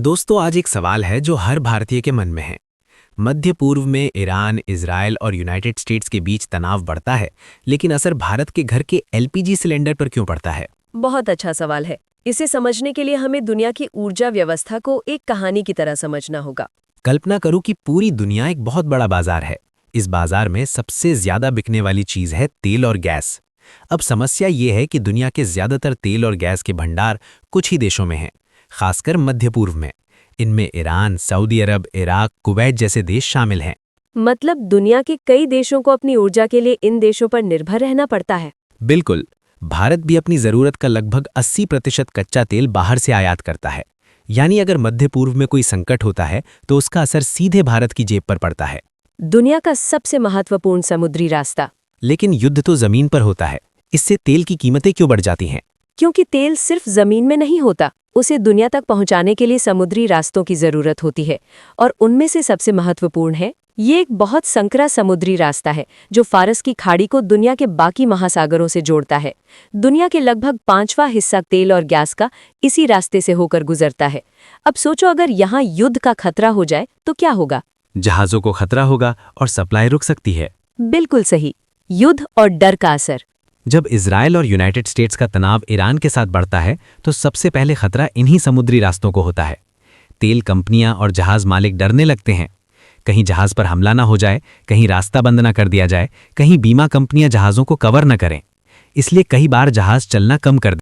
दोस्तों, आज एक सवाल है जो हर भारतीय के मन में है। मध्य पूर्व में ईरान, इजराइल और यूनाइटेड स्टेट्स के बीच तनाव बढ़ता है, लेकिन असर भारत के घर के एलपीजी सिलेंडर पर क्यों पड़ता है? बहुत अच्छा सवाल है। इसे समझने के लिए हमें दुनिया की ऊर्जा व्यवस्था को एक कहानी की तरह समझना होगा। कल्पना करो कि पूरी दुनिया एक बहुत बड़ा बाजार है। इस बाजार में सबसे ज्यादा बिकने वाली चीज है तेल और गैस। अब समस्या ये है कि दुनिया के ज्यादातर तेल और गैस के भंडार कुछ ही देशों में हैं, खासकर मध्य पूर्व में। इनमें ईरान, सऊदी अरब, इराक, कुवैत जैसे देश शामिल हैं। मतलब दुनिया के कई देशों को अपनी ऊर्जा के लिए इन देशों पर निर्भर रहना पड़ता है। बिल्कुल। भारत भी अपनी जरूरत का लगभग 80% कच्चा तेल बाहर से आयात करता है। यानी अगर मध्य पूर्व में कोई संकट होता है तो उसका असर सीधे भारत की जेब पर पड़ता है। दुनिया का सबसे महत्वपूर्ण समुद्री रास्ता। लेकिन युद्ध तो जमीन पर होता है। इससे तेल की कीमतें क्यों बढ़ जाती हैं? क्योंकि तेल सिर्फ जमीन में नहीं होता, उसे दुनिया तक पहुंचाने के लिए समुद्री रास्तों की जरूरत होती है। और उनमें से सबसे महत्वपूर्ण है, ये एक बहुत संकरा समुद्री रास्ता है जो फारस की खाड़ी को दुनिया के बाकी महासागरों से जोड़ता है। दुनिया के लगभग 5वां हिस्सा तेल और गैस का इसी रास्ते से होकर गुजरता है। अब सोचो, अगर यहाँ युद्ध का खतरा हो जाए तो क्या होगा? जहाजों को खतरा होगा और सप्लाई रुक सकती है। बिल्कुल सही। युद्ध और डर का असर। जब इजराइल और यूनाइटेड स्टेट्स का तनाव ईरान के साथ बढ़ता है तो सबसे पहले खतरा इन्हीं समुद्री रास्तों को होता है। तेल कंपनियां और जहाज मालिक डरने लगते हैं। कहीं जहाज पर हमला ना हो जाए, कहीं रास्ता बंद ना कर दिया जाए, कहीं बीमा कंपनियां जहाज़ों को कवर न करें। इसलिए कई बार जहाज चलना कम कर